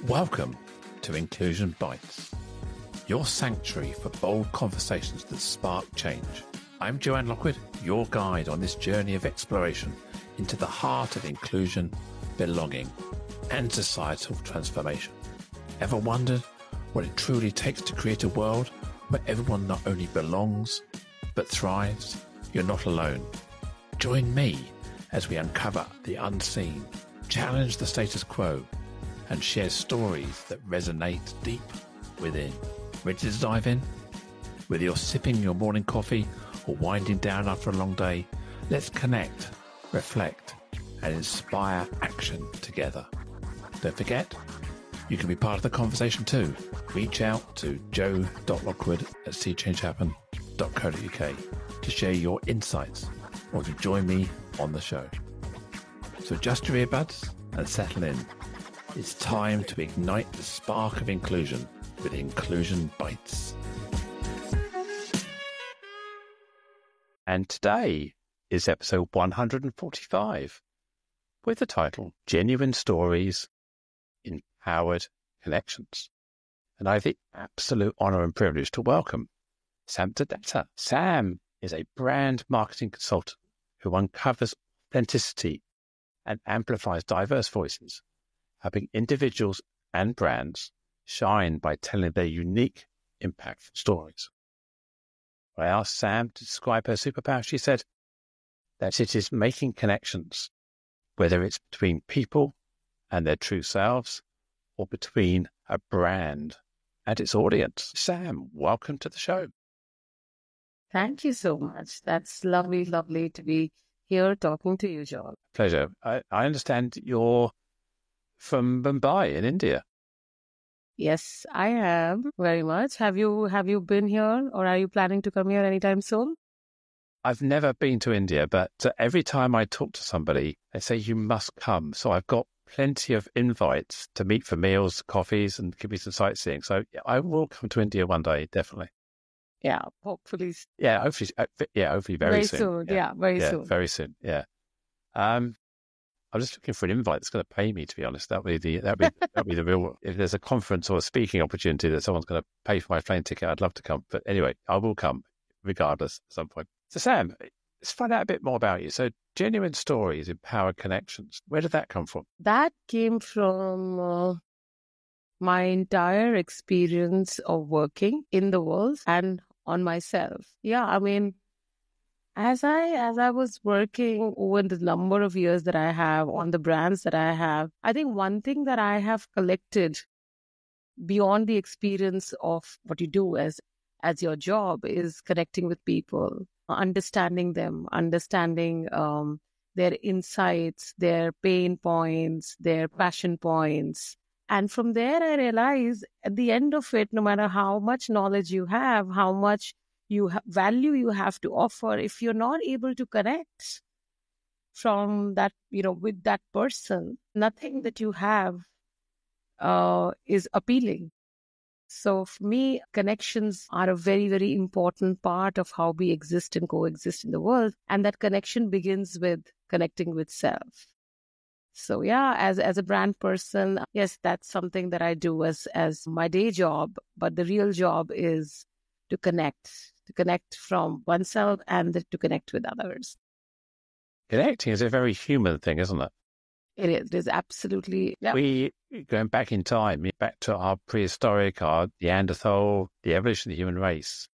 Welcome to Inclusion Bites, your sanctuary for bold conversations that spark change. I'm Joanne Lockwood, your guide on this journey of exploration into the heart of inclusion, belonging, and societal transformation. Ever wondered what it truly takes to create a world where everyone not only belongs, but thrives? You're not alone. Join me as we uncover the unseen, challenge the status quo, and share stories that resonate deep within. Ready to dive in? Whether you're sipping your morning coffee or winding down after a long day, let's connect, reflect, and inspire action together. Don't forget, you can be part of the conversation too. Reach out to joe.lockwood@seechangehappen.co.uk to share your insights or to join me on the show. So adjust your earbuds and settle in. It's time to ignite the spark of inclusion with Inclusion Bites. And today is episode 145 with the title Genuine Stories, Empowered Connections. And I have the absolute honor and privilege to welcome Sam Tadetta. Sam is a brand marketing consultant who uncovers authenticity and amplifies diverse voices, helping individuals and brands shine by telling their unique, impactful stories. When I asked Sam to describe her superpower, she said that it is making connections, whether it's between people and their true selves or between a brand and its audience. Sam, welcome to the show. Thank you so much. That's lovely to be here talking to you, John. Pleasure. I understand you're from Mumbai in India. Yes, I am very much. Have you been here, or are you planning to come here anytime soon? I've never been to India, but every time I talk to somebody, they say you must come. So I've got plenty of invites to meet for meals, coffees, and give me some sightseeing. So I will come to India one day, definitely. Yeah, hopefully. Yeah, hopefully very soon. Very soon. Very soon. Yeah. I'm just looking for an invite that's going to pay me, to be honest. That'd be the real. If there's a conference or a speaking opportunity that someone's going to pay for my plane ticket, I'd love to come. But anyway, I will come regardless at some point. So Sam, let's find out a bit more about you. So Genuine Stories, Empowered Connections. Where did that come from? That came from my entire experience of working in the world and on myself. Yeah, I mean, as I was working over the number of years that I have on the brands that I have, I think one thing that I have collected beyond the experience of what you do as your job is connecting with people, understanding them, understanding their insights, their pain points, their passion points. And from there, I realized at the end of it, no matter how much knowledge you have, how much value you have to offer, if you're not able to connect from that, with that person, nothing that you have is appealing. So for me, connections are a very, very important part of how we exist and coexist in the world. And that connection begins with connecting with self. So yeah, as a brand person, yes, that's something that I do as my day job. But the real job is to connect from oneself and to connect with others. Connecting is a very human thing, isn't it? It is absolutely. Yeah. We, going back in time, back to our prehistoric, our Neanderthal, the evolution of the human race,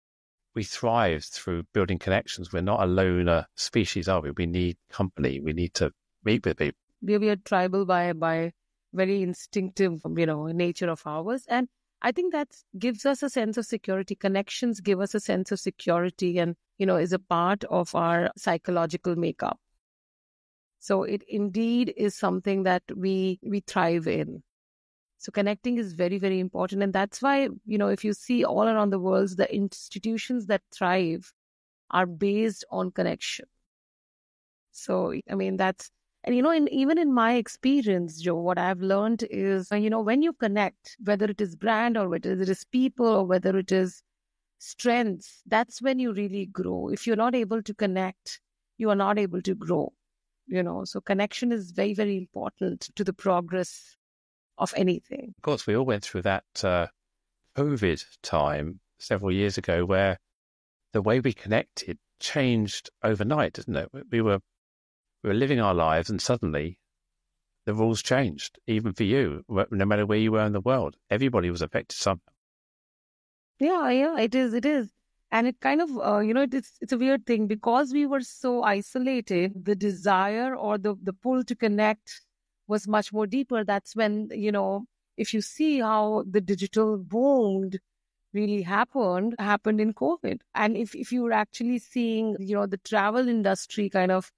we thrived through building connections. We're not a loner species, are we? We need company. We need to meet with people. We are tribal by very instinctive, nature of ours. And I think that gives us a sense of security. Connections give us a sense of security and, is a part of our psychological makeup. So it indeed is something that we thrive in. So connecting is very, very important. And that's why, if you see all around the world, the institutions that thrive are based on connection. So, I mean, and even in my experience, Joe, what I've learned is, when you connect, whether it is brand or whether it is people or whether it is strengths, that's when you really grow. If you're not able to connect, you are not able to grow. So connection is very, very important to the progress of anything. Of course, we all went through that COVID time several years ago where the way we connected changed overnight, didn't it? We were living our lives and suddenly the rules changed, even for you, no matter where you were in the world. Everybody was affected somehow. Yeah, it is. And it kind of, it's a weird thing because we were so isolated, the desire or the pull to connect was much more deeper. That's when, if you see how the digital boomed really happened in COVID. And if you were actually seeing, the travel industry kind of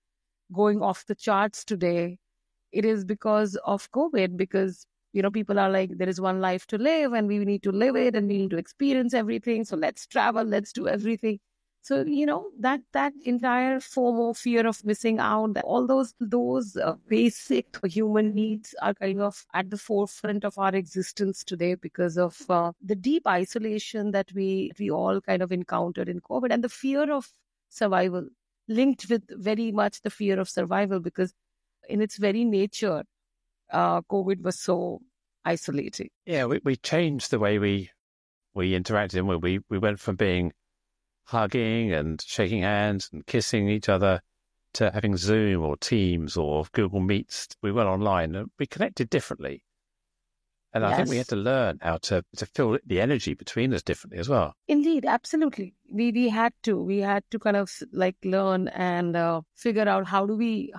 going off the charts today, it is because of COVID, because people are like, there is one life to live and we need to live it and we need to experience everything. So let's travel, let's do everything. So, that entire FOMO, fear of missing out, all those basic human needs are kind of at the forefront of our existence today because of the deep isolation that we all kind of encountered in COVID, and the fear of survival linked with very much the fear of survival, because in its very nature, COVID was so isolating. Yeah, we changed the way we interacted, and we went from being hugging and shaking hands and kissing each other to having Zoom or Teams or Google Meets. We went online and we connected differently. And I think we had to learn how to feel the energy between us differently as well. Indeed, absolutely. We had to kind of like learn and figure out how do we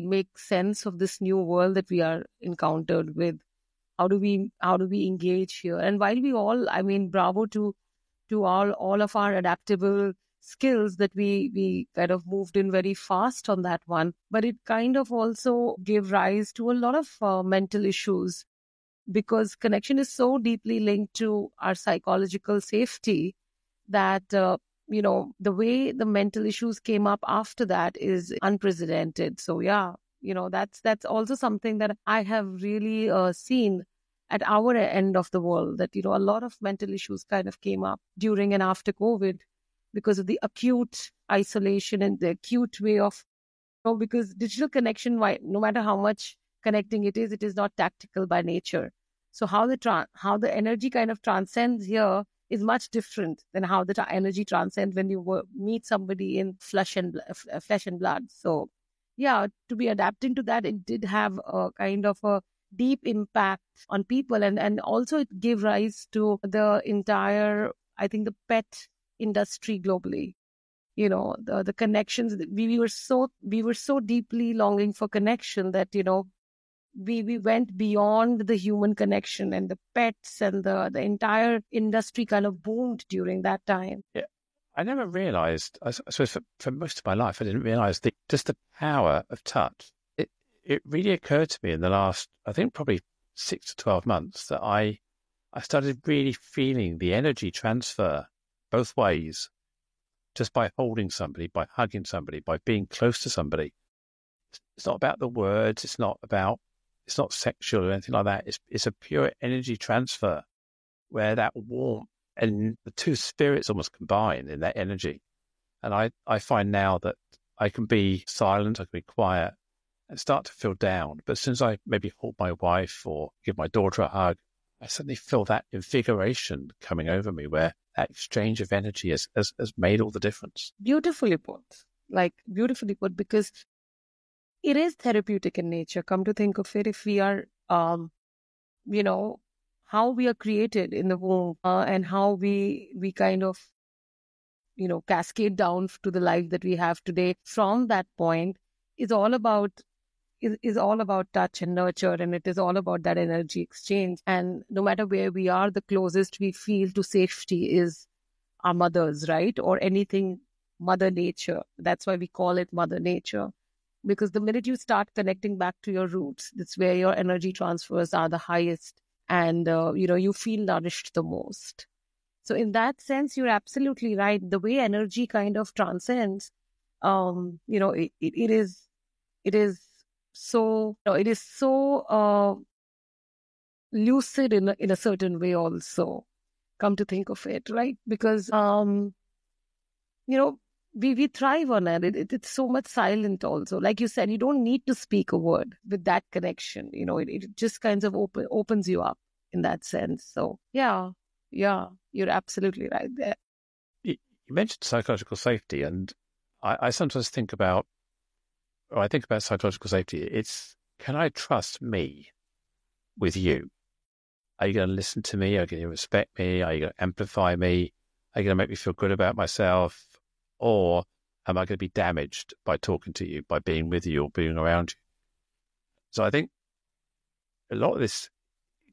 make sense of this new world that we are encountered with. How do we engage here? And while we all, bravo to all of our adaptable skills that we kind of moved in very fast on that one, but it kind of also gave rise to a lot of mental issues, because connection is so deeply linked to our psychological safety that, the way the mental issues came up after that is unprecedented. So, that's also something that I have really seen at our end of the world, that, a lot of mental issues kind of came up during and after COVID because of the acute isolation and the acute way of, because digital connection, no matter how much connecting it is not tactical by nature. So how the energy kind of transcends here is much different than how the energy transcends when you meet somebody in flesh and blood. So, to be adapting to that, it did have a kind of a deep impact on people, and also it gave rise to the entire, I think, the pet industry globally. The connections. We were so deeply longing for connection that we went beyond the human connection, and the pets and the entire industry kind of boomed during that time. Yeah. I never realized, I suppose for most of my life, I didn't realize just the power of touch. It really occurred to me in the last, I think probably 6 to 12 months, that I started really feeling the energy transfer both ways, just by holding somebody, by hugging somebody, by being close to somebody. It's not about the words. It's not sexual or anything like that. It's a pure energy transfer where that warmth and the two spirits almost combine in that energy. And I find now that I can be silent, I can be quiet and start to feel down. But as soon as I maybe hold my wife or give my daughter a hug, I suddenly feel that invigoration coming over me, where that exchange of energy has made all the difference. Beautifully put, because it is therapeutic in nature. Come to think of it, if we are, how we are created in the womb and how we kind of, cascade down to the life that we have today. From that point, is all about touch and nurture, and it is all about that energy exchange. And no matter where we are, the closest we feel to safety is our mothers, right? Or anything Mother Nature. That's why we call it Mother Nature. Because the minute you start connecting back to your roots, that's where your energy transfers are the highest, and you feel nourished the most. So in that sense, you're absolutely right. The way energy kind of transcends, it is so lucid in a certain way also. Come to think of it, right? Because we thrive on it. It's so much silent also. Like you said, you don't need to speak a word with that connection. It just kind of opens you up in that sense. So yeah, you're absolutely right there. You mentioned psychological safety, and I sometimes think about psychological safety. It's, can I trust me with you? Are you going to listen to me? Are you going to respect me? Are you going to amplify me? Are you going to make me feel good about myself? Or am I going to be damaged by talking to you, by being with you or being around you? So I think a lot of this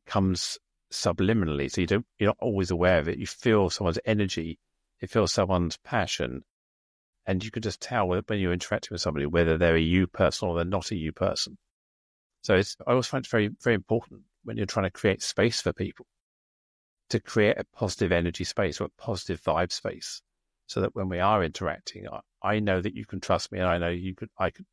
comes subliminally. So you're not always aware of it. You feel someone's energy, you feel someone's passion, and you can just tell when you're interacting with somebody whether they're a you person or they're not a you person. So I always find it very, very important when you're trying to create space for people to create a positive energy space or a positive vibe space, so that when we are interacting, I know that you can trust me, and I know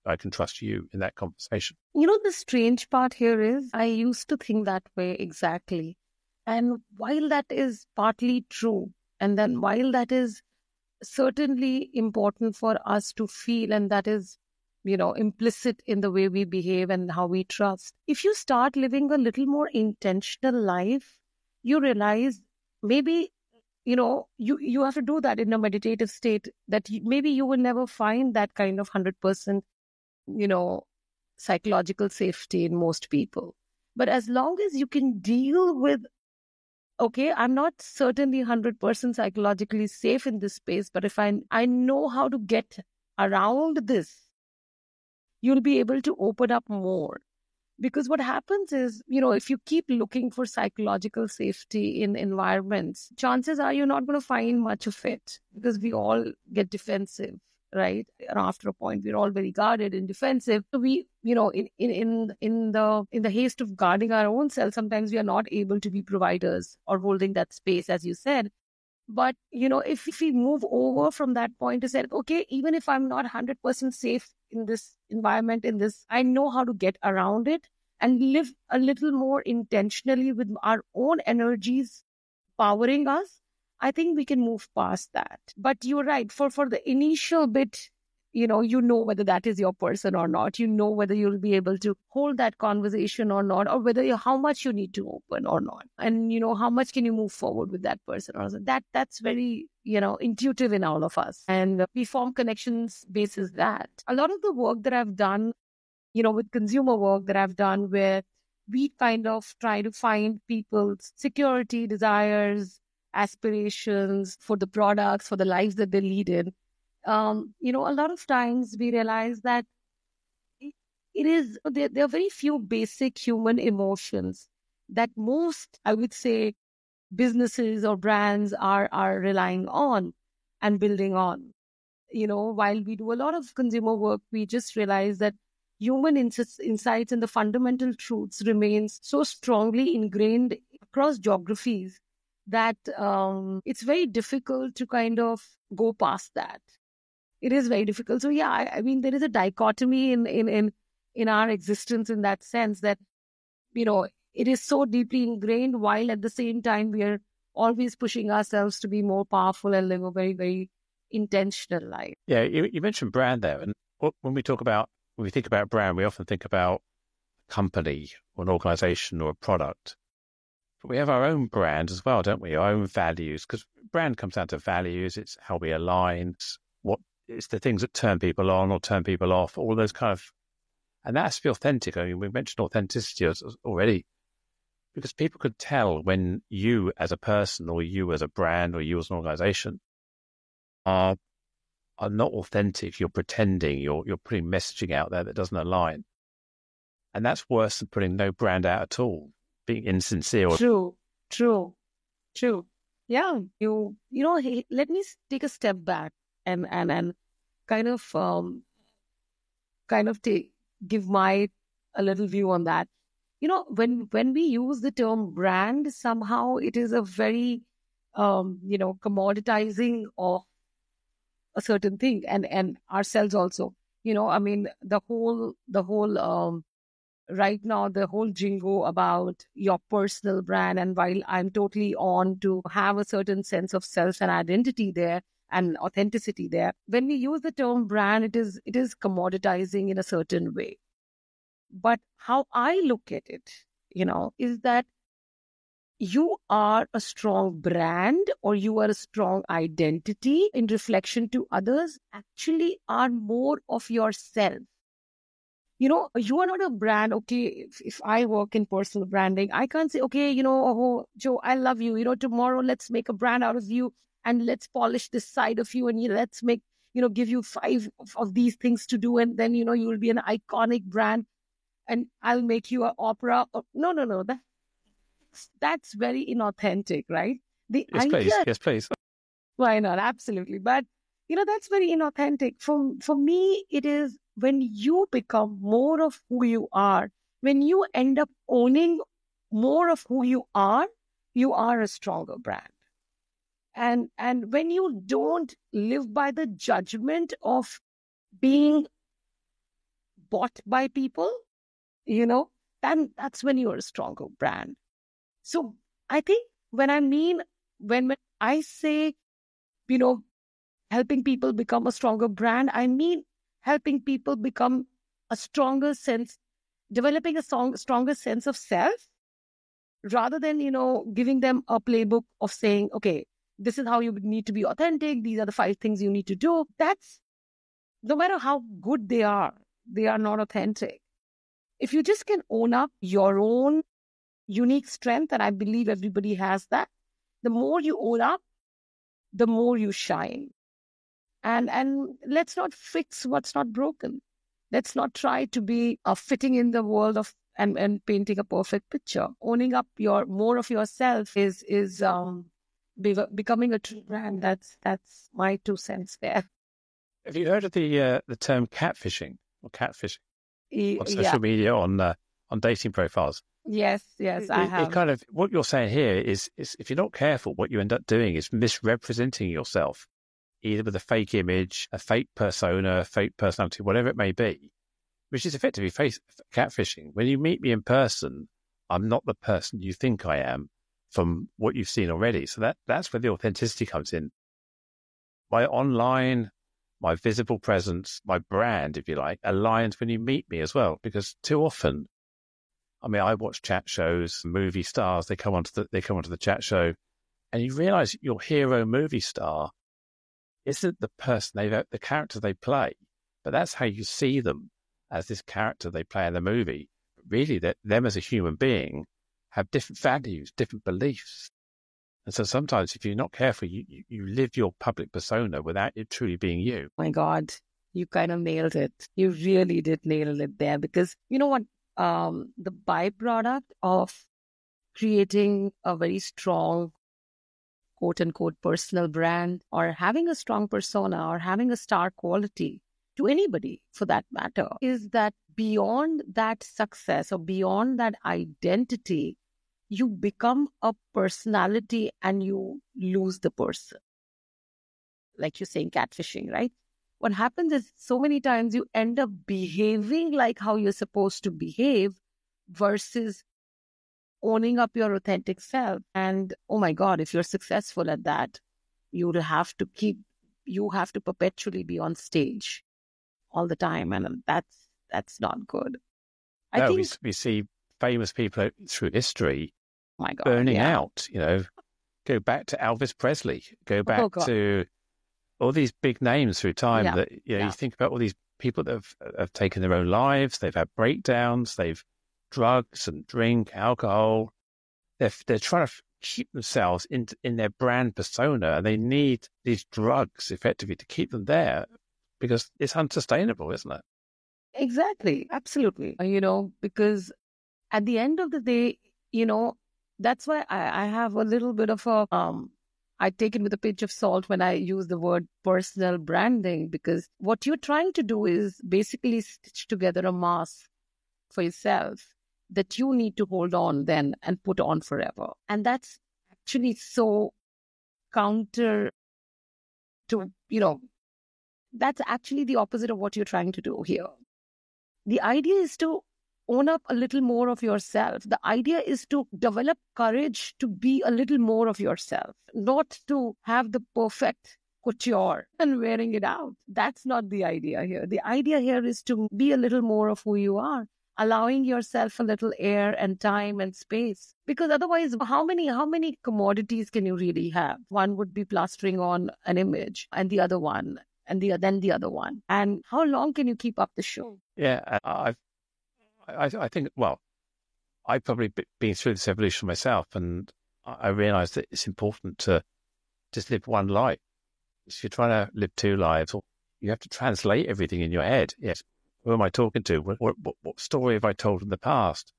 I can trust you in that conversation. The strange part here is I used to think that way exactly. And while that is partly true, and then while that is certainly important for us to feel, and that is, implicit in the way we behave and how we trust, if you start living a little more intentional life, you realize maybe, you have to do that in a meditative state, that maybe you will never find that kind of 100%, psychological safety in most people. But as long as you can deal with, okay, I'm not certainly 100% psychologically safe in this space, but if I know how to get around this, you'll be able to open up more. Because what happens is, if you keep looking for psychological safety in environments, chances are you're not going to find much of it, because we all get defensive, right? And after a point, we're all very guarded and defensive. So we, in the haste of guarding our own self, sometimes we are not able to be providers or holding that space, as you said. But, if we move over from that point to say, okay, even if I'm not 100% safe in this environment, I know how to get around it and live a little more intentionally with our own energies powering us, I think we can move past that. But you're right, for the initial bit, you know whether that is your person or not. You know whether you'll be able to hold that conversation or not, or whether how much you need to open or not. And, how much can you move forward with that person or not. That's very, intuitive in all of us. And we form connections basis that. A lot of the work that I've done, with consumer work that I've done, where we kind of try to find people's security, desires, aspirations for the products, for the lives that they lead in. A lot of times we realize that there are very few basic human emotions that most, I would say, businesses or brands are relying on and building on. While we do a lot of consumer work, we just realize that human insights and the fundamental truths remains so strongly ingrained across geographies that it's very difficult to kind of go past that. It is very difficult. So yeah, I mean, there is a dichotomy in our existence in that sense that, it is so deeply ingrained, while at the same time we are always pushing ourselves to be more powerful and live a very, very intentional life. Yeah, you mentioned brand there, and when we think about brand, we often think about a company or an organization or a product. But we have our own brand as well, don't we? Our own values, because brand comes down to values. It's how we align. It's the things that turn people on or turn people off, all those kind of, and that has to be authentic. I mean, we mentioned authenticity already, because people could tell when you as a person or you as a brand or you as an organization are not authentic. You're pretending, you're putting messaging out there that doesn't align. And that's worse than putting no brand out at all, being insincere. True. Yeah. Hey, let me take a step back and kind of give a little view on that. When we use the term brand, somehow it is a very, commoditizing of a certain thing and ourselves also. I mean, the whole right now, the whole jingo about your personal brand, and while I'm totally on to have a certain sense of self and identity there, and authenticity there. When we use the term brand, it is commoditizing in a certain way. But how I look at it, is that you are a strong brand or you are a strong identity in reflection to others, actually are more of yourself. You are not a brand. Okay, if I work in personal branding, I can't say, okay, oh, Joe, I love you. Tomorrow let's make a brand out of you and let's polish this side of you and let's make, give you 5 of these things to do. And then, you will be an iconic brand and I'll make you an opera. No. That's very inauthentic, right? Yes, please. Why not? Absolutely. But, that's very inauthentic. For me, it is when you become more of who you are, when you end up owning more of who you are a stronger brand. And when you don't live by the judgment of being bought by people, then that's when you're a stronger brand. So I think when I say, helping people become a stronger brand, I mean helping people become developing a stronger sense of self, rather than, giving them a playbook of saying, okay, this is how you need to be authentic. These are the 5 things you need to do. That's, no matter how good they are not authentic. If you just can own up your own unique strength, and I believe everybody has that, the more you own up, the more you shine. And let's not fix what's not broken. Let's not try to be fitting in the world of and painting a perfect picture. Owning up more of yourself is becoming a true brand. That's my 2 cents there. Have you heard of the term catfishing or catfishing on social media, on dating profiles? Yes, I have. It kind of, what you're saying here is if you're not careful, what you end up doing is misrepresenting yourself, either with a fake image, a fake persona, a fake personality, whatever it may be, which is effectively catfishing. When you meet me in person, I'm not the person you think I am from what you've seen already. So that's where the authenticity comes in. My visible presence, my brand, if you like, aligns when you meet me as well. Because too often, I watch chat shows, movie stars, they come onto the chat show, and you realize your hero movie star isn't the person the character they play, but that's how you see them, as this character they play in the movie. But really, that them as a human being have different values, different beliefs. And so sometimes if you're not careful, you live your public persona without it truly being you. My God, you kind of nailed it. You really did nail it there, because you know what? The byproduct of creating a very strong, quote unquote, personal brand, or having a strong persona, or having a star quality to anybody for that matter, is that beyond that success or beyond that identity, you become a personality and you lose the person. Like you're saying, catfishing, right? What happens is so many times you end up behaving like how you're supposed to behave versus owning up your authentic self. And oh my God, if you're successful at that, you have to perpetually be on stage all the time. And that's not good. I think we see famous people through history my God, burning out, go back to Elvis Presley, go back to all these big names through time that, you think about all these people that have taken their own lives, they've had breakdowns, they've drugs and drink, alcohol. They're trying to keep themselves in their brand persona, and they need these drugs effectively to keep them there because it's unsustainable, isn't it? Exactly. Absolutely. Because at the end of the day, that's why I have a little bit of I take it with a pinch of salt when I use the word personal branding, because what you're trying to do is basically stitch together a mask for yourself that you need to hold on then and put on forever. And that's actually so counter to, that's actually the opposite of what you're trying to do here. The idea is to own up a little more of yourself. The idea is to develop courage to be a little more of yourself, not to have the perfect couture and wearing it out. That's not the idea here. The idea here is to be a little more of who you are, allowing yourself a little air and time and space. Because otherwise, how many commodities can you really have? One would be plastering on an image, and the other one, and then the other one. And how long can you keep up the show? Yeah, I think, well, I've probably been through this evolution myself, and I realised that it's important to just live one life. If you're trying to live two lives, you have to translate everything in your head. Yes, who am I talking to? What story have I told in the past?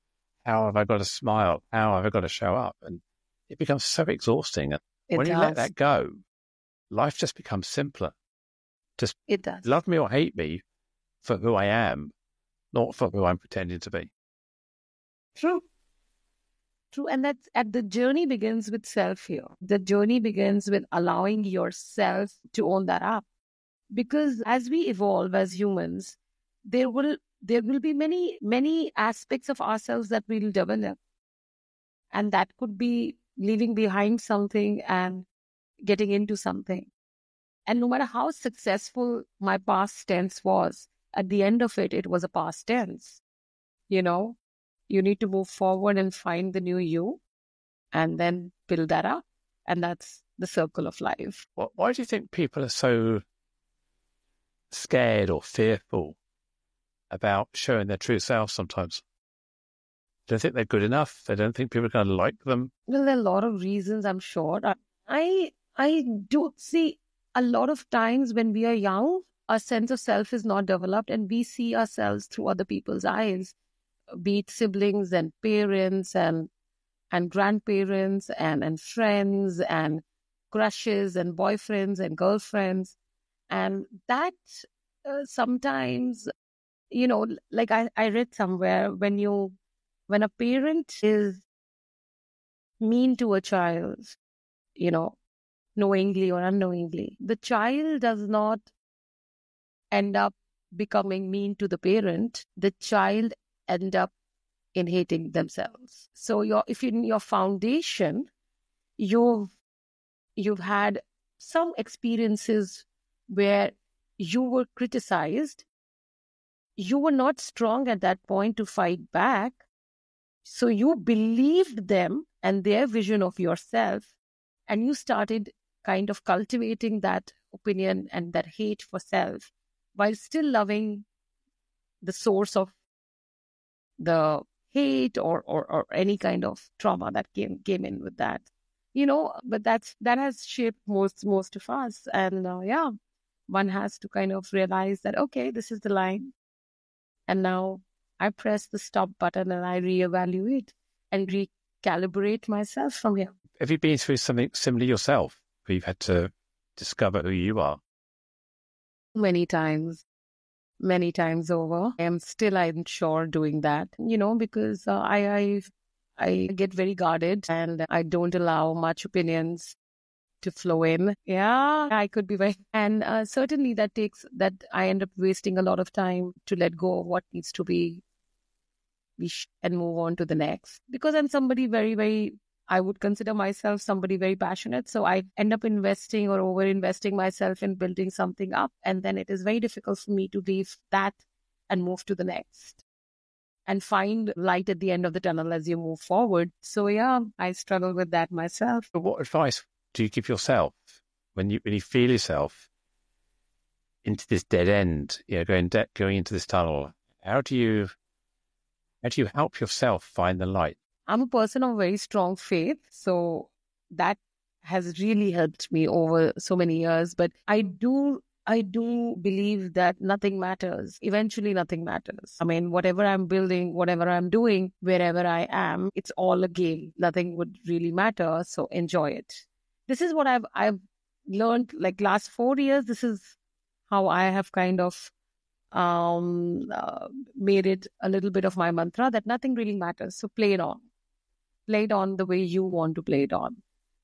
How have I got to smile? How have I got to show up? And it becomes so exhausting. And when you let that go, life just becomes simpler. Just it does. Love me or hate me for who I am, not for who I'm pretending to be. True. And the journey begins with self here. The journey begins with allowing yourself to own that up. Because as we evolve as humans, there will be many aspects of ourselves that we'll develop. And that could be leaving behind something and getting into something. And no matter how successful my past tense was, at the end of it, it was a past tense. You need to move forward and find the new you and then build that up. And that's the circle of life. Why do you think people are so scared or fearful about showing their true self sometimes? They don't think they're good enough. They don't think people are going to like them. Well, there are a lot of reasons, I'm sure. I do see a lot of times when we are young, our sense of self is not developed and we see ourselves through other people's eyes, be it siblings and parents and grandparents and friends and crushes and boyfriends and girlfriends. And that sometimes, like I read somewhere, when a parent is mean to a child, knowingly or unknowingly, the child does not end up becoming mean to the parent. The child end up in hating themselves. So if in your foundation, you've had some experiences where you were criticized, you were not strong at that point to fight back. So you believed them and their vision of yourself, and you started kind of cultivating that opinion and that hate for self while still loving the source of the hate or any kind of trauma that came in with that, but that has shaped most of us. And one has to kind of realize that, okay, this is the line. And now I press the stop button and I reevaluate and recalibrate myself from here. Have you been through something similar yourself where you've had to discover who you are? Many times over. I'm sure doing that, because I get very guarded and I don't allow much opinions to flow in. Yeah, I could be very, and certainly that I end up wasting a lot of time to let go of what needs to be and move on to the next. Because I'm somebody very, very, I would consider myself somebody very passionate. So I end up investing or over-investing myself in building something up. And then it is very difficult for me to leave that and move to the next and find light at the end of the tunnel as you move forward. So yeah, I struggle with that myself. But what advice do you give yourself when you feel yourself into this dead end, going into this tunnel? How do you help yourself find the light? I'm a person of very strong faith, so that has really helped me over so many years. But I do believe that nothing matters. Eventually, nothing matters. I mean, whatever I'm building, whatever I'm doing, wherever I am, it's all a game. Nothing would really matter. So enjoy it. This is what I've learned. Like last 4 years, this is how I have kind of made it a little bit of my mantra that nothing really matters. So play it on. Play it on the way you want to play it on.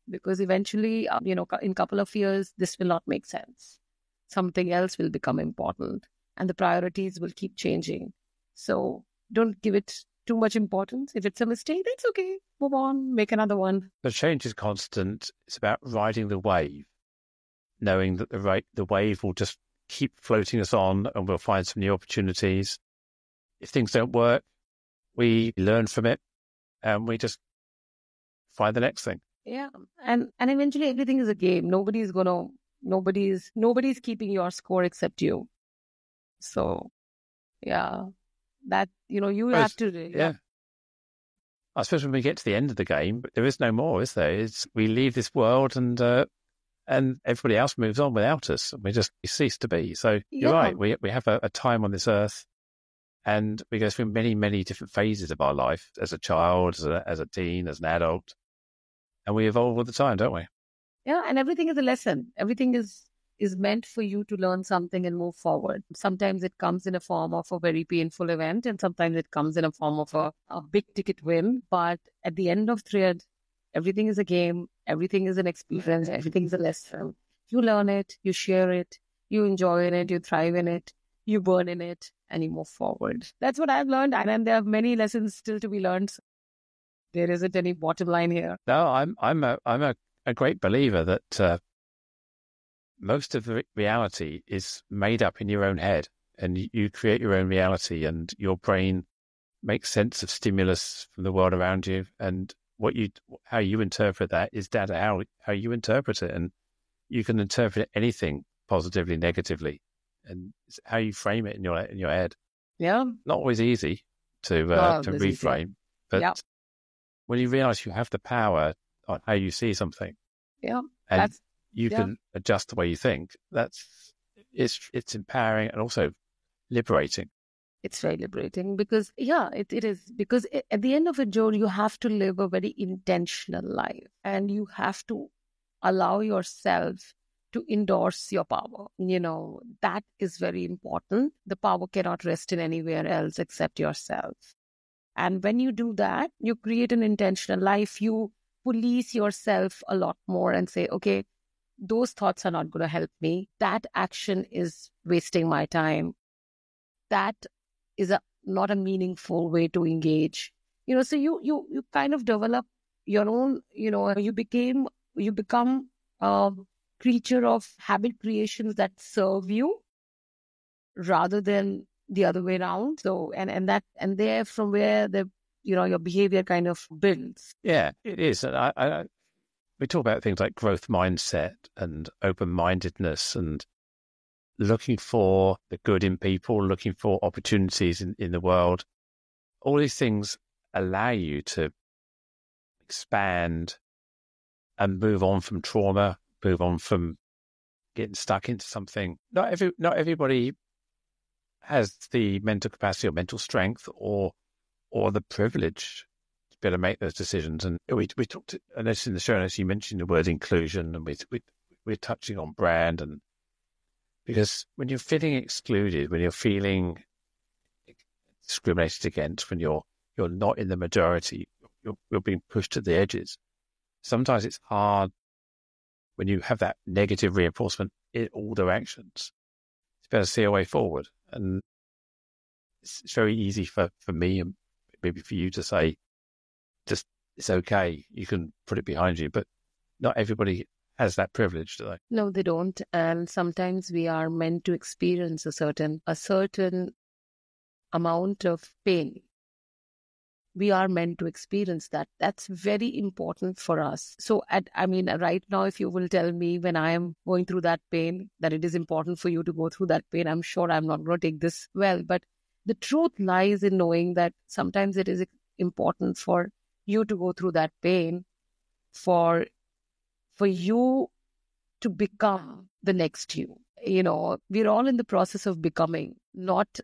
Because eventually, in a couple of years, this will not make sense. Something else will become important and the priorities will keep changing. So don't give it too much importance. If it's a mistake, that's okay. Move on, make another one. The change is constant. It's about riding the wave, knowing that the wave will just keep floating us on and we'll find some new opportunities. If things don't work, we learn from it and we just find the next thing. Yeah. And eventually everything is a game. Nobody's keeping your score except you. So yeah, that, you have to. Yeah. I suppose when we get to the end of the game, there is no more, is there? We leave this world and everybody else moves on without us. We cease to be. So you're right. We have a time on this earth, and we go through many, many different phases of our life as a child, as a teen, as an adult, and we evolve all the time, don't we? Yeah, and everything is a lesson. Everything is meant for you to learn something and move forward. Sometimes it comes in a form of a very painful event, and sometimes it comes in a form of a big ticket win. But at the end of thread, everything is a game, everything is an experience, everything is a lesson. You learn it, you share it, you enjoy it, you thrive in it, you burn in it, and you move forward. That's what I've learned, and there are many lessons still to be learned. There isn't any bottom line here. No, I'm a great believer that most of the reality is made up in your own head, and you create your own reality, and your brain makes sense of stimulus from the world around you, and how you interpret that is down to how you interpret it, and you can interpret anything positively, negatively, and it's how you frame it in your head. Yeah, not always easy to reframe, but when you realize you have the power on how you see something, and you can adjust the way you think, it's empowering and also liberating. It's very liberating because, it is. Because at the end of it, Joe, you have to live a very intentional life, and you have to allow yourself to endorse your power. That is very important. The power cannot rest in anywhere else except yourself. And when you do that, you create an intentional life. You police yourself a lot more and say, okay, those thoughts are not going to help me. That action is wasting my time. That is not a meaningful way to engage. So you kind of develop your own, you become a creature of habit creations that serve you rather than the other way around. So, and there from where your behavior kind of builds. Yeah, it is. And we talk about things like growth mindset and open-mindedness and looking for the good in people, looking for opportunities in the world. All these things allow you to expand and move on from trauma, move on from getting stuck into something. Not everybody has the mental capacity or mental strength or the privilege to be able to make those decisions. And we talked, and this in the show notes, you mentioned the word inclusion, and we're touching on brand, and because when you're feeling excluded, when you're feeling discriminated against, when you're not in the majority, you're being pushed to the edges. Sometimes it's hard when you have that negative reinforcement in all directions. It's better to see a way forward. And it's very easy for me and maybe for you to say, just, it's okay, you can put it behind you. But not everybody has that privilege, do they? No, they don't. And sometimes we are meant to experience a certain amount of pain. We are meant to experience that. That's very important for us. So, right now, if you will tell me when I am going through that pain, that it is important for you to go through that pain, I'm sure I'm not going to take this well. But the truth lies in knowing that sometimes it is important for you to go through that pain for you to become the next you. We're all in the process of becoming, not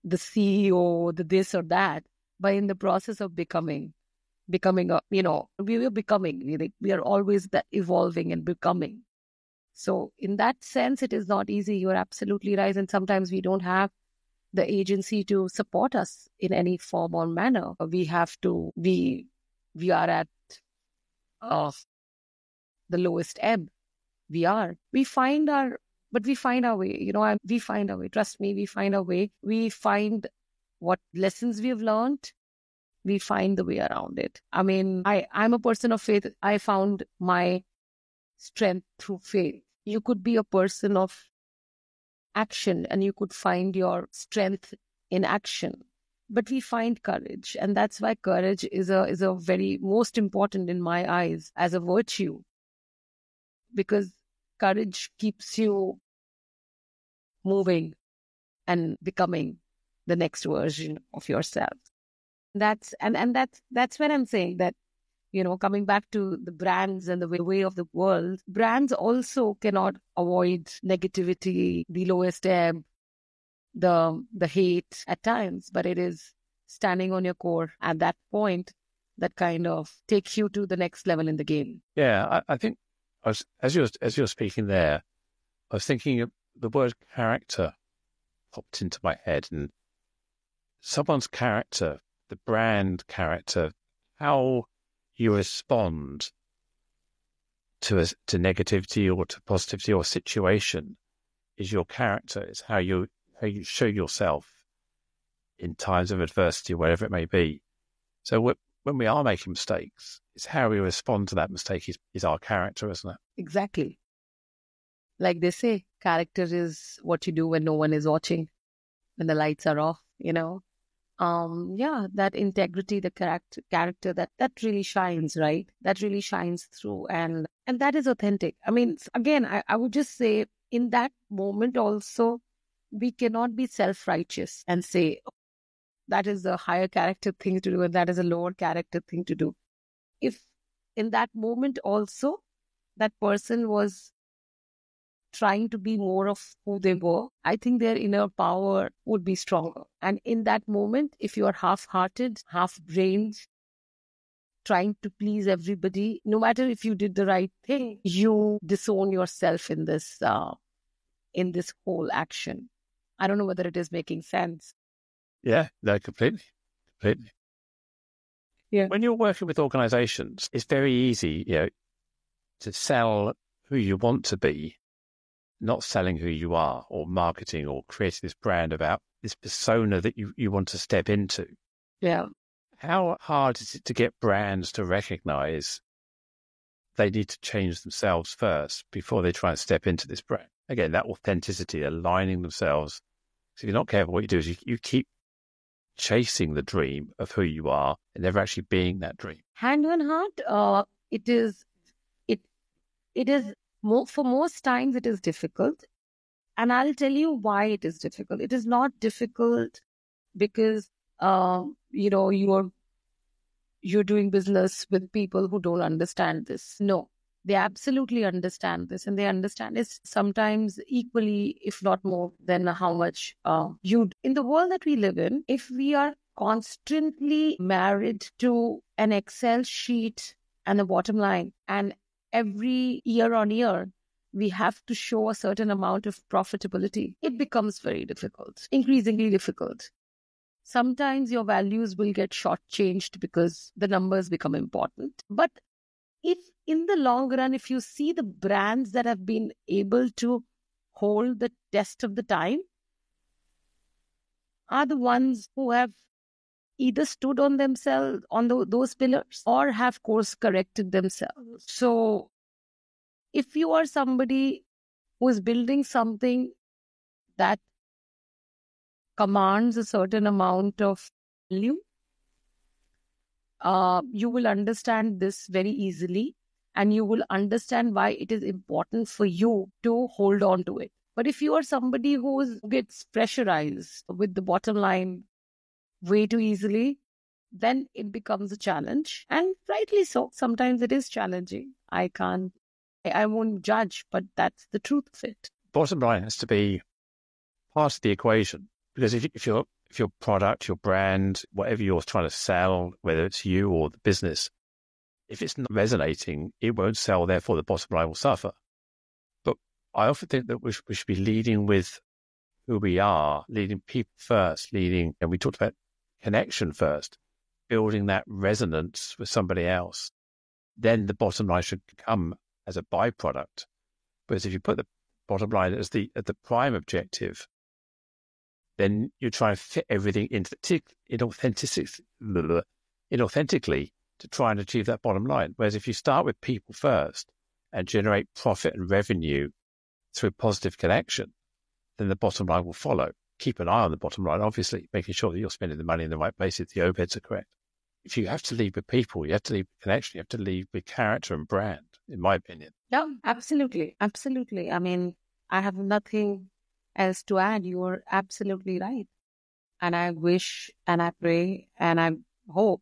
the CEO, the this or that, but in the process of becoming, we are becoming. We are always that evolving and becoming. So in that sense, it is not easy. You're absolutely right. And sometimes we don't have the agency to support us in any form or manner. We are at the lowest ebb. We find our way, and we find our way. Trust me, we find our way. We find what lessons we've learned. We find the way around it. I'm a person of faith. I found my strength through faith. You could be a person of action and you could find your strength in action. But we find courage, and that's why courage is a very most important in my eyes as a virtue, because courage keeps you moving and becoming the next version of yourself. That's when I'm saying that, coming back to the brands and the way of the world, brands also cannot avoid negativity, the lowest ebb, the hate at times, but it is standing on your core at that point that kind of takes you to the next level in the game. Yeah, I think as you're speaking there, I was thinking of the word character popped into my head, and someone's character, the brand character, how you respond to negativity or to positivity or situation is your character. It's how you show yourself in times of adversity, whatever it may be. So when we are making mistakes, it's how we respond to that mistake is our character, isn't it? Exactly. Like they say, character is what you do when no one is watching, when the lights are off, that integrity, the character that really shines, right? That really shines through, and that is authentic. I mean, again, I would just say in that moment also, we cannot be self-righteous and say, oh, that is a higher character thing to do and that is a lower character thing to do. If in that moment also that person was trying to be more of who they were, I think their inner power would be stronger. And in that moment, if you are half-hearted, half-brained, trying to please everybody, no matter if you did the right thing, you disown yourself in this whole action. I don't know whether it is making sense. Yeah, no, completely. Yeah. When you're working with organizations, it's very easy, to sell who you want to be, not selling who you are, or marketing or creating this brand about this persona that you want to step into. Yeah. How hard is it to get brands to recognize they need to change themselves first before they try and step into this brand? Again, that authenticity, aligning themselves. So if you're not careful, what you do is you keep chasing the dream of who you are and never actually being that dream. Hand on heart, it is more, for most times it is difficult. And I'll tell you why it is difficult. It is not difficult because, you're doing business with people who don't understand this. No, they absolutely understand this, and they understand it sometimes equally, if not more, than how much in the world that we live in. If we are constantly married to an Excel sheet and a bottom line, and every year on year, we have to show a certain amount of profitability, it becomes very difficult, increasingly difficult. Sometimes your values will get shortchanged because the numbers become important. But if in the long run, if you see the brands that have been able to hold the test of the time, are the ones who have either stood on themselves, on those pillars, or have course corrected themselves. So if you are somebody who is building something that commands a certain amount of value, you will understand this very easily, and you will understand why it is important for you to hold on to it. But if you are somebody who gets pressurized with the bottom line way too easily, then it becomes a challenge. And rightly so. Sometimes it is challenging. I won't judge, but that's the truth of it. Bottom line has to be part of the equation, because if your product, your brand, whatever you're trying to sell, whether it's you or the business, if it's not resonating, it won't sell. Therefore, the bottom line will suffer. But I often think that we should be leading with who we are, leading people first, and we talked about connection first, building that resonance with somebody else. Then the bottom line should come as a byproduct. Whereas if you put the bottom line as the prime objective, then you try and fit everything inauthentically to try and achieve that bottom line. Whereas if you start with people first and generate profit and revenue through positive connection, then the bottom line will follow. Keep an eye on the bottom line, obviously, making sure that you're spending the money in the right places, the overheads are correct. If you have to lead with people, you have to lead with connection, you have to lead with character and brand, in my opinion. Yeah, absolutely. Absolutely. I mean, I have nothing else to add. You're absolutely right. And I wish and I pray and I hope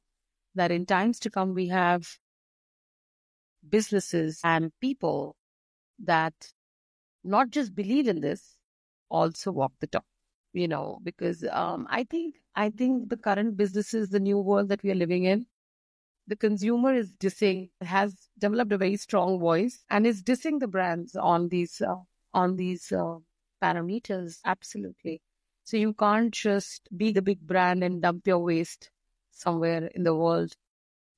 that in times to come, we have businesses and people that not just believe in this, also walk the talk, because I think the current businesses, the new world that we are living in, the consumer has developed a very strong voice and is dissing the brands on these parameters. Absolutely. So you can't just be the big brand and dump your waste somewhere in the world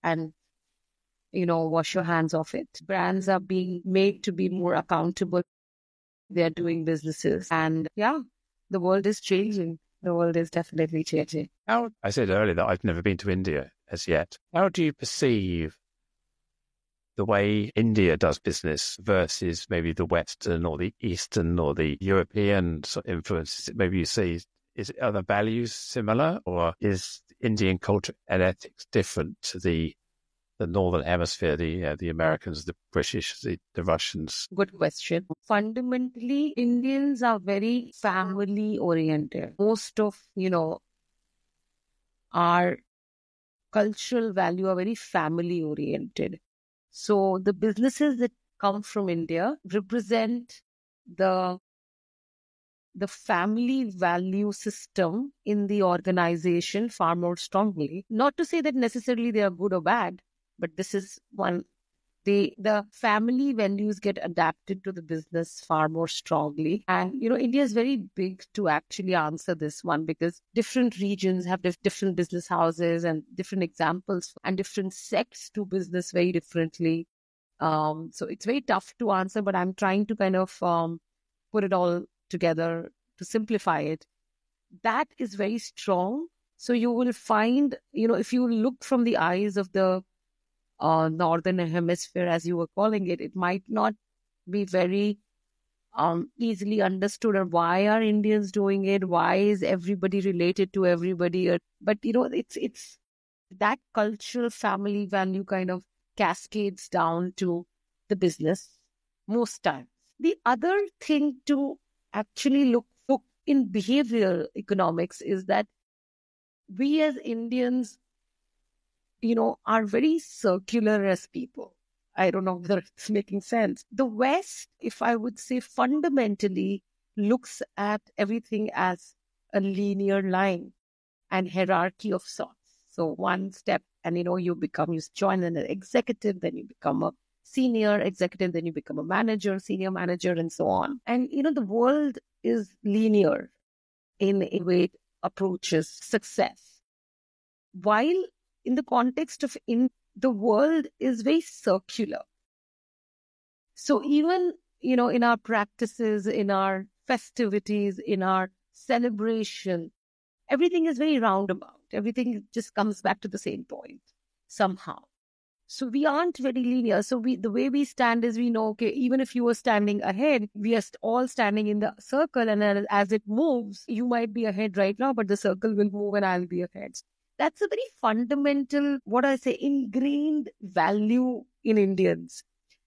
and, wash your hands off it. Brands are being made to be more accountable. They're doing businesses. And yeah, the world is changing. The world is definitely changing. I said earlier that I've never been to India as yet. How do you perceive the way India does business versus maybe the Western or the Eastern or the European influences? Maybe you see, are the values similar, or is Indian culture and ethics different to the Northern Hemisphere, the Americans, the British, the Russians? Good question. Fundamentally, Indians are very family oriented. Most of, our cultural value are very family oriented. So the businesses that come from India represent the family value system in the organization far more strongly. Not to say that necessarily they are good or bad, but this is one. The family values get adapted to the business far more strongly. And, India is very big to actually answer this one, because different regions have different business houses and different examples, and different sects do business very differently. So it's very tough to answer, but I'm trying to kind of put it all together to simplify it. That is very strong. So you will find, if you look from the eyes of the Northern Hemisphere, as you were calling it, it might not be very easily understood. Or why are Indians doing it? Why is everybody related to everybody? But it's that cultural family value kind of cascades down to the business most times. The other thing to actually look in behavioral economics is that we as Indians, are very circular as people. I don't know whether it's making sense. The West, if I would say, fundamentally looks at everything as a linear line and hierarchy of sorts. So one step, and you join an executive, then you become a senior executive, then you become a manager, senior manager, and so on. And the world is linear in a way it approaches success. While in the context of the world is very circular. So even, in our practices, in our festivities, in our celebration, everything is very roundabout. Everything just comes back to the same point somehow. So we aren't very linear. So the way we stand is, we know, okay, even if you were standing ahead, we are all standing in the circle. And then as it moves, you might be ahead right now, but the circle will move and I'll be ahead. That's a very fundamental, ingrained value in Indians.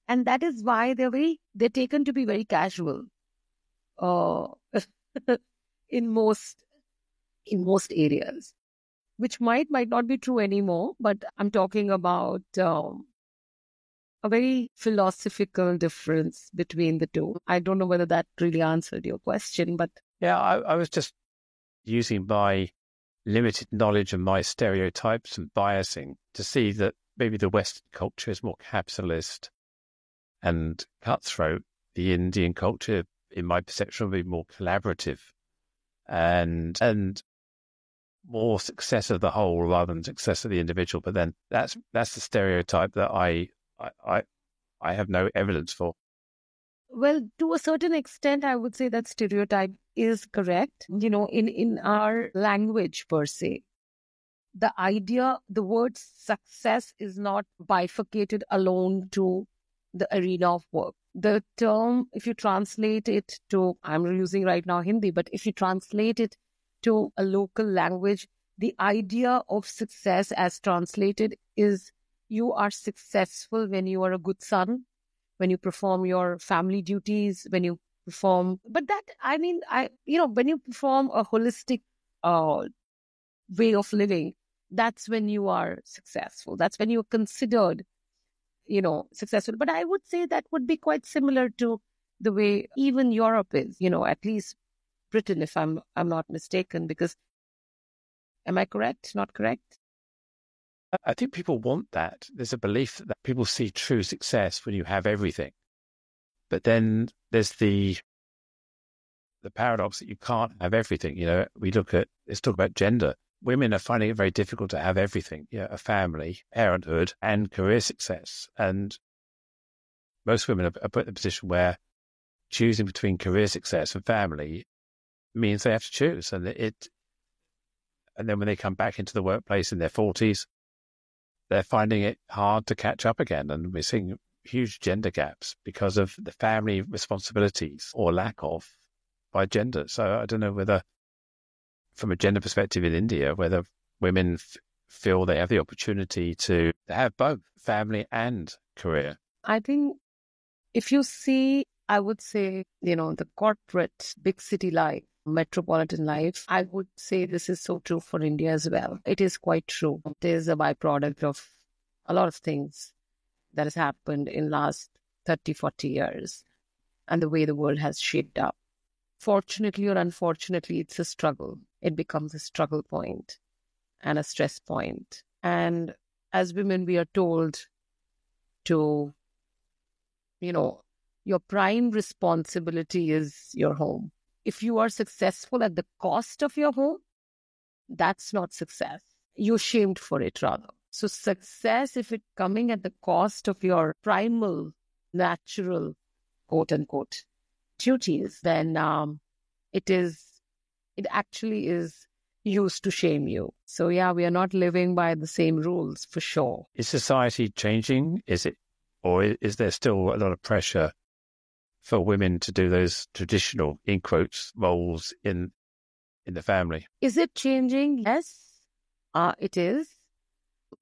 And that is why they're taken to be very casual in most areas, which might not be true anymore. But I'm talking about a very philosophical difference between the two. I don't know whether that really answered your question, but... Yeah, I was just using my limited knowledge and my stereotypes and biasing to see that maybe the Western culture is more capitalist and cutthroat. The Indian culture, in my perception, will be more collaborative and more success of the whole rather than success of the individual. But then that's the stereotype that I have no evidence for. Well, to a certain extent, I would say that stereotype is correct. In our language per se, the word success is not bifurcated alone to the arena of work. The term, if you translate it to, I'm using right now Hindi, but if you translate it to a local language, the idea of success as translated is you are successful when you are a good son, when you perform your family duties, when you perform, but that, I mean, when you perform a holistic way of living, that's when you are successful. That's when you're considered, successful. But I would say that would be quite similar to the way even Europe is, at least Britain, if I'm not mistaken, because am I correct? Not correct? I think people want that. There's a belief that people see true success when you have everything. But then there's the paradox that you can't have everything. Let's talk about gender. Women are finding it very difficult to have everything, a family, parenthood, and career success. And most women are put in a position where choosing between career success and family means they have to choose. And then when they come back into the workplace in their 40s, they're finding it hard to catch up again. And we're seeing huge gender gaps because of the family responsibilities or lack of by gender. So I don't know whether, from a gender perspective in India, whether women feel they have the opportunity to have both family and career. I think if you see, I would say, the corporate big city life, metropolitan life, I would say this is so true for India as well. It is quite true. It is a byproduct of a lot of things that has happened in last 30, 40 years and the way the world has shaped up. Fortunately or unfortunately, it's a struggle. It becomes a struggle point and a stress point. And as women, we are told to, your prime responsibility is your home. If you are successful at the cost of your home, that's not success. You're shamed for it, rather. So success, if it's coming at the cost of your primal, natural, quote unquote, duties, then it actually is used to shame you. So yeah, we are not living by the same rules for sure. Is society changing? Or is there still a lot of pressure for women to do those traditional, in quotes, roles in the family? Is it changing? Yes, it is.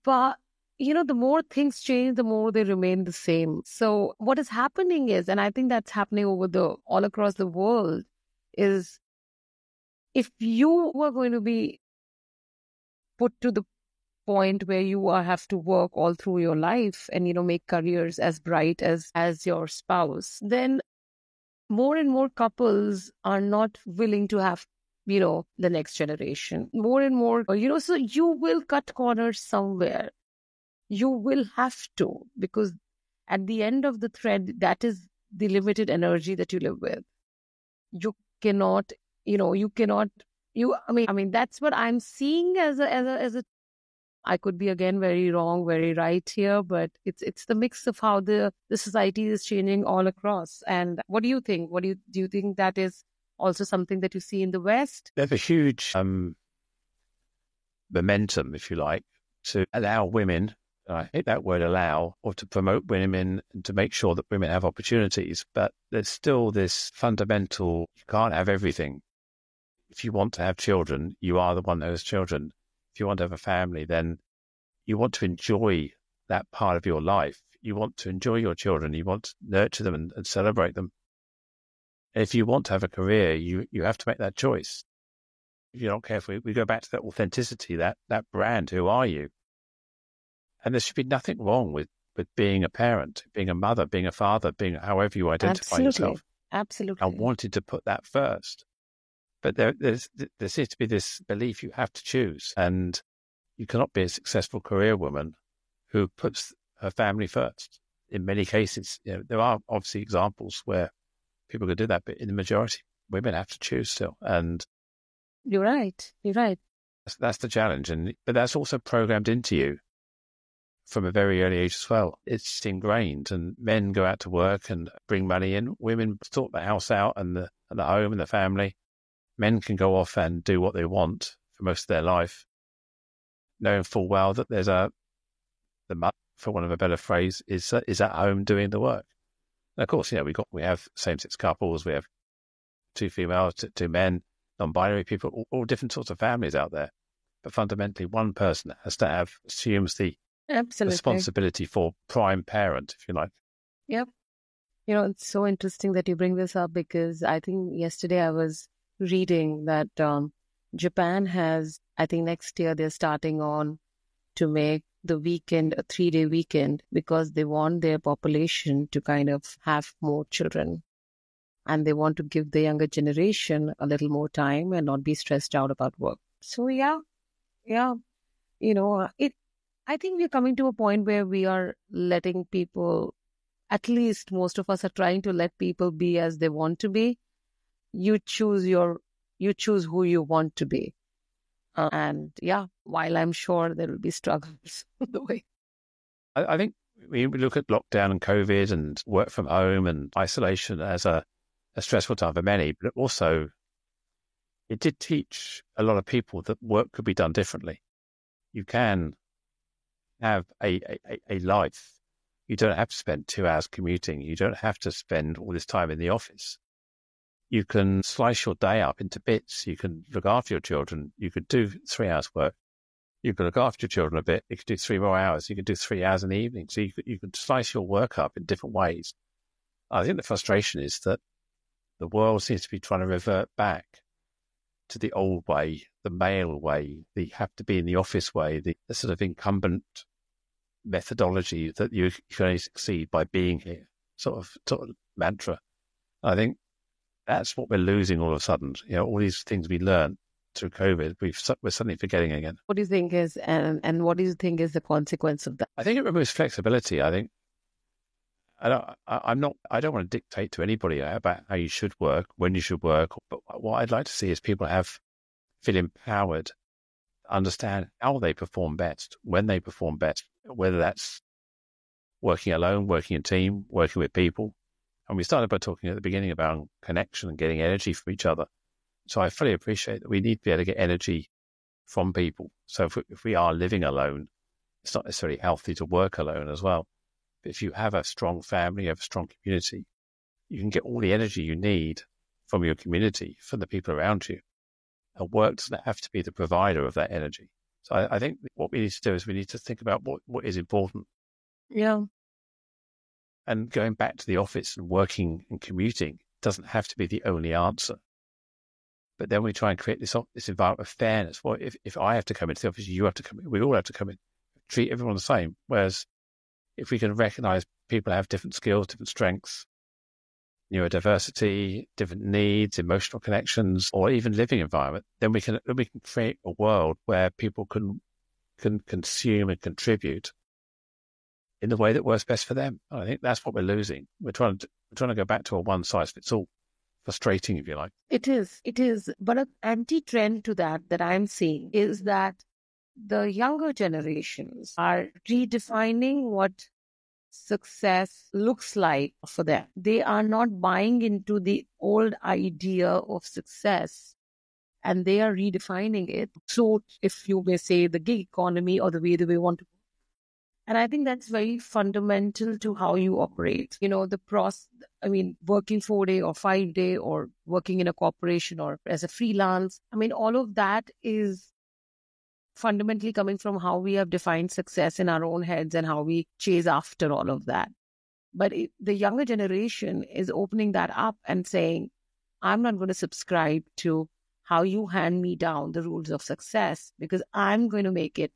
But, the more things change, the more they remain the same. So what is happening is, and I think that's happening all across the world, is if you were going to be put to the point where you have to work all through your life and, make careers as bright as your spouse, then more and more couples are not willing to have, the next generation. More and more, so you will cut corners somewhere. You will have to, because at the end of the thread, that is the limited energy that you live with. You cannot, that's what I'm seeing as a I could be again very wrong, very right here, but it's the mix of how the society is changing all across. And what do you think? Do you think that is also something that you see in the West? There's a huge momentum, if you like, to allow women, I hate that word allow, or to promote women and to make sure that women have opportunities. But there's still this fundamental, you can't have everything. If you want to have children, you are the one that has children. If you want to have a family, then you want to enjoy that part of your life. You want to enjoy your children. You want to nurture them and celebrate them. And if you want to have a career, you have to make that choice. If you're not careful, we go back to that authenticity, that brand. Who are you? And there should be nothing wrong with being a parent, being a mother, being a father, being however you identify yourself. Absolutely. I wanted to put that first. But there seems to be this belief you have to choose, and you cannot be a successful career woman who puts her family first. In many cases, there are obviously examples where people could do that, but in the majority, women have to choose still. And you're right. That's the challenge, but that's also programmed into you from a very early age as well. It's ingrained, and men go out to work and bring money in. Women sort the house out and the home and the family. Men can go off and do what they want for most of their life, knowing full well that there's the mother, for want of a better phrase, is at home doing the work. And of course, we have same-sex couples, we have two females, two men, non-binary people, all different sorts of families out there. But fundamentally, one person assumes the Absolutely. responsibility for prime parent, if you like. Yep. It's so interesting that you bring this up, because I think yesterday I was reading that Japan has, I think next year they're starting on to make the weekend a 3-day weekend, because they want their population to kind of have more children. And they want to give the younger generation a little more time and not be stressed out about work. So yeah. I think we're coming to a point where we are letting people, at least most of us are trying to let people be as they want to be. You choose who you want to be. While I'm sure there will be struggles on the way. I think we look at lockdown and COVID and work from home and isolation as a stressful time for many, but also it did teach a lot of people that work could be done differently. You can have a life. You don't have to spend 2 hours commuting. You don't have to spend all this time in the office. You can slice your day up into bits. You can look after your children. You could do 3 hours work. You can look after your children a bit. You could do 3 more hours. You could do 3 hours in the evening. So you could slice your work up in different ways. I think the frustration is that the world seems to be trying to revert back to the old way, the male way, the have to be in the office way, the sort of incumbent methodology that you can only succeed by being here, sort of mantra. I think that's what we're losing all of a sudden. All these things we learned through COVID, we're suddenly forgetting again. What do you think is, and what do you think is the consequence of that? I think it removes flexibility. I think I don't want to dictate to anybody about how you should work, when you should work. But what I'd like to see is people feel empowered, understand how they perform best, when they perform best, whether that's working alone, working in team, working with people. And we started by talking at the beginning about connection and getting energy from each other. So I fully appreciate that we need to be able to get energy from people. So if we are living alone, it's not necessarily healthy to work alone as well. But if you have a strong family, you have a strong community, you can get all the energy you need from your community, from the people around you. And work doesn't have to be the provider of that energy. So I think what we need to do is we need to think about what is important. Yeah. And going back to the office and working and commuting doesn't have to be the only answer. But then we try and create this environment of fairness. Well, if I have to come into the office, you have to come in. We all have to come in. Treat everyone the same. Whereas if we can recognize people have different skills, different strengths, neurodiversity, different needs, emotional connections, or even living environment, then we can create a world where people can consume and contribute in the way that works best for them. I think that's what we're losing. We're trying to go back to a one-size-fits-all. Frustrating, if you like. It is. But an anti-trend to that I'm seeing is that the younger generations are redefining what success looks like for them. They are not buying into the old idea of success, and they are redefining it. So, if you may say, the gig economy or the way they want to. And I think that's very fundamental to how you operate. Working 4-day or 5-day or working in a corporation or as a freelance. All of that is fundamentally coming from how we have defined success in our own heads and how we chase after all of that. But the younger generation is opening that up and saying, I'm not going to subscribe to how you hand me down the rules of success, because I'm going to make it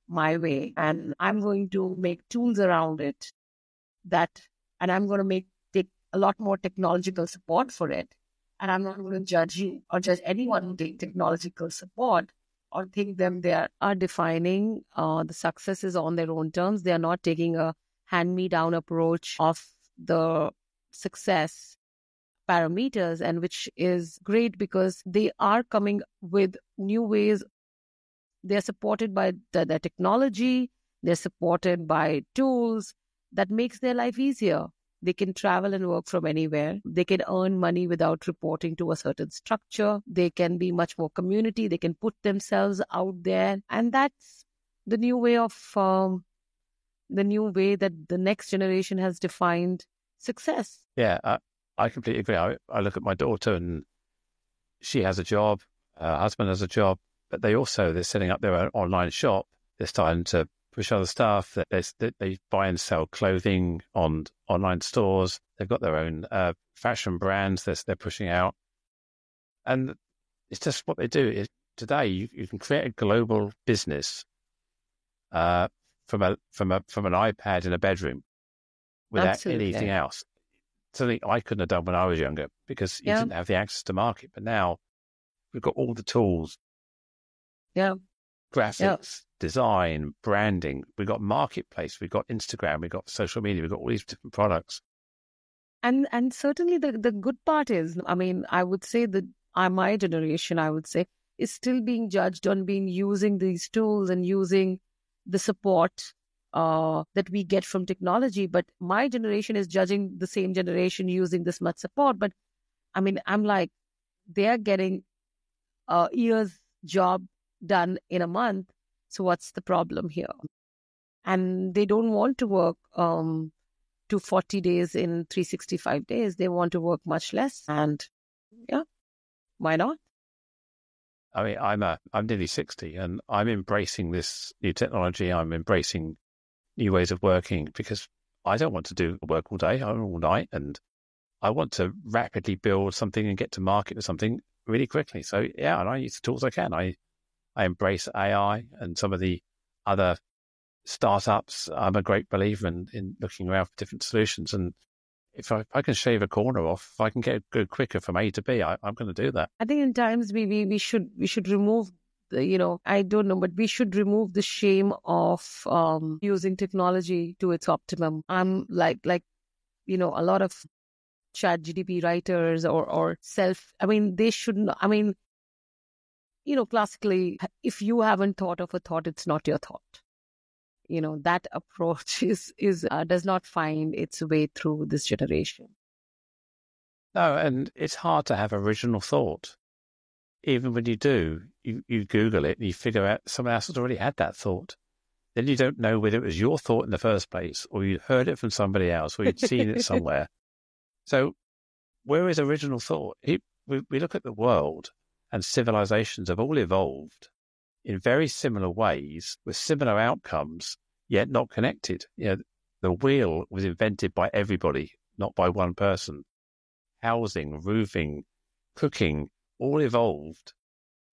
my way, and I'm going to make tools around it and I'm going to take a lot more technological support for it. And I'm not going to judge you or judge anyone who takes technological support or think them they are defining the successes on their own terms. They are not taking a hand-me-down approach of the success parameters, and which is great because they are coming with new ways. They're supported by the technology. They're supported by tools that makes their life easier. They can travel and work from anywhere. They can earn money without reporting to a certain structure. They can be much more community. They can put themselves out there. And that's the new way that the next generation has defined success. Yeah, I completely agree. I look at my daughter and she has a job, her husband has a job, but they're setting up their own online shop. They're starting to push other stuff. That they buy and sell clothing on online stores. They've got their own fashion brands they're pushing out. And it's just what they do. Today, you can create a global business from an iPad in a bedroom without Absolutely. anything else. Something I couldn't have done when I was younger because you didn't have the access to market. But now we've got all the tools. Yeah. Graphics, design, branding. We've got marketplace. We've got Instagram. We've got social media. We've got all these different products. And certainly the good part is, I mean, I would say that my generation, I would say, is still being judged on using these tools and using the support that we get from technology. But my generation is judging the same generation using this much support. But I mean, I'm like, they're getting a year's job done in a month. So what's the problem here? And they don't want to work 240 days in 365 days. They want to work much less. And yeah, why not? I mean, I'm nearly 60 and I'm embracing this new technology. I'm embracing new ways of working because I don't want to do work all day or all night. And I want to rapidly build something and get to market with something really quickly. So yeah, and I use the tools I can. I embrace AI and some of the other startups. I'm a great believer in looking around for different solutions. And if I can shave a corner off, if I can go quicker from A to B, I'm going to do that. I think in times we should remove the, I don't know, but we should remove the shame of using technology to its optimum. I'm like a lot of ChatGPT writers or they shouldn't. I mean, classically, if you haven't thought of a thought, it's not your thought. That approach does not find its way through this generation. No, and it's hard to have original thought. Even when you do, you Google it and you figure out someone else has already had that thought. Then you don't know whether it was your thought in the first place or you heard it from somebody else or you'd seen it somewhere. So where is original thought? We look at the world and civilizations have all evolved in very similar ways with similar outcomes, yet not connected. The wheel was invented by everybody, not by one person. Housing, roofing, cooking, all evolved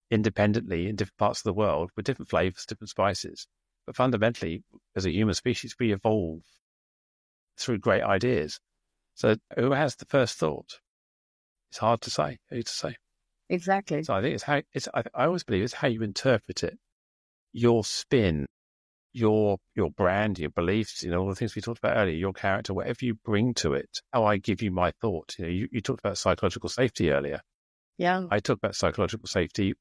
independently in different parts of the world with different flavors, different spices. But fundamentally, as a human species, we evolve through great ideas. So who has the first thought? It's hard to say. Who to say? Exactly. So I think I always believe it's how you interpret it, your spin, your brand, your beliefs, all the things we talked about earlier, your character, whatever you bring to it, how I give you my thought. You talked about psychological safety earlier. Yeah. I talk about psychological safety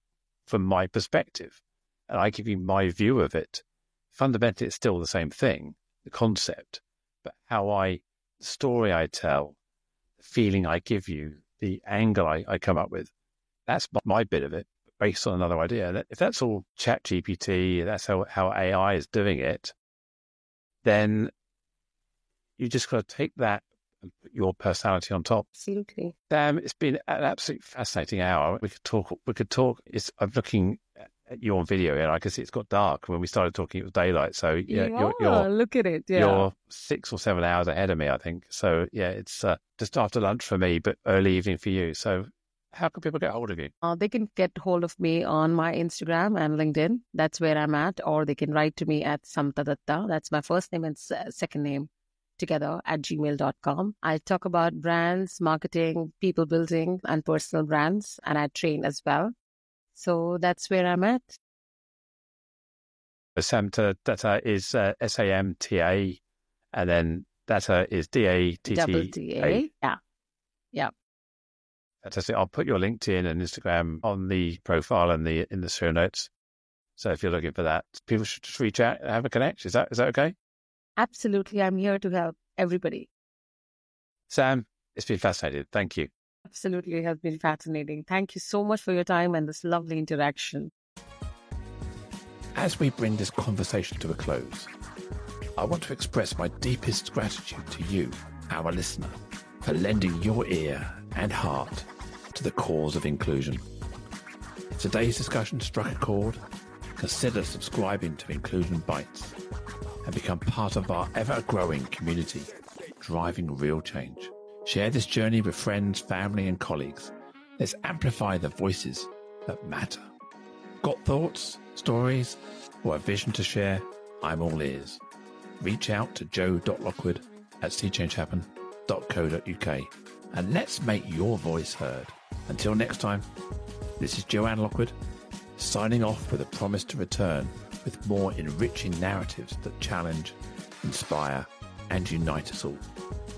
from my perspective, and I give you my view of it. Fundamentally, it's still the same thing, the concept, but the story I tell, the feeling I give you, the angle I come up with, that's my bit of it, based on another idea. If that's all ChatGPT, that's how AI is doing it, then you just got to take that and put your personality on top. Absolutely. Sam, it's been an absolutely fascinating hour. We could talk. I'm looking at you on video and I can see it's got dark. When we started talking, it was daylight. So yeah, you're look at it. Yeah. You're 6 or 7 hours ahead of me, I think. So yeah, it's just after lunch for me, but early evening for you. So how can people get hold of you? They can get hold of me on my Instagram and LinkedIn. That's where I'm at. Or they can write to me at Samtadatta. That's my first name and second name together at gmail.com. I talk about brands, marketing, people building, and personal brands. And I train as well. So that's where I'm at. Samtadatta is SAMTA, and then Datta is DATTA. Yeah. Fantastic. I'll put your LinkedIn and Instagram on the profile and in the show notes. So if you're looking for that, people should just reach out and have a connect. Is that okay? Absolutely. I'm here to help everybody. Sam, it's been fascinating. Thank you. Absolutely. It has been fascinating. Thank you so much for your time and this lovely interaction. As we bring this conversation to a close, I want to express my deepest gratitude to you, our listener, for lending your ear and heart to the cause of inclusion. If today's discussion struck a chord, consider subscribing to Inclusion Bites and become part of our ever-growing community, driving real change. Share this journey with friends, family and colleagues. Let's amplify the voices that matter. Got thoughts, stories, or a vision to share? I'm all ears. Reach out to joe.lockwood@seechangehappen.co.uk and let's make your voice heard. Until next time, this is Joanne Lockwood, signing off with a promise to return with more enriching narratives that challenge, inspire, and unite us all.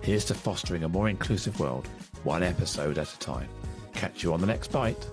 Here's to fostering a more inclusive world, one episode at a time. Catch you on the next bite.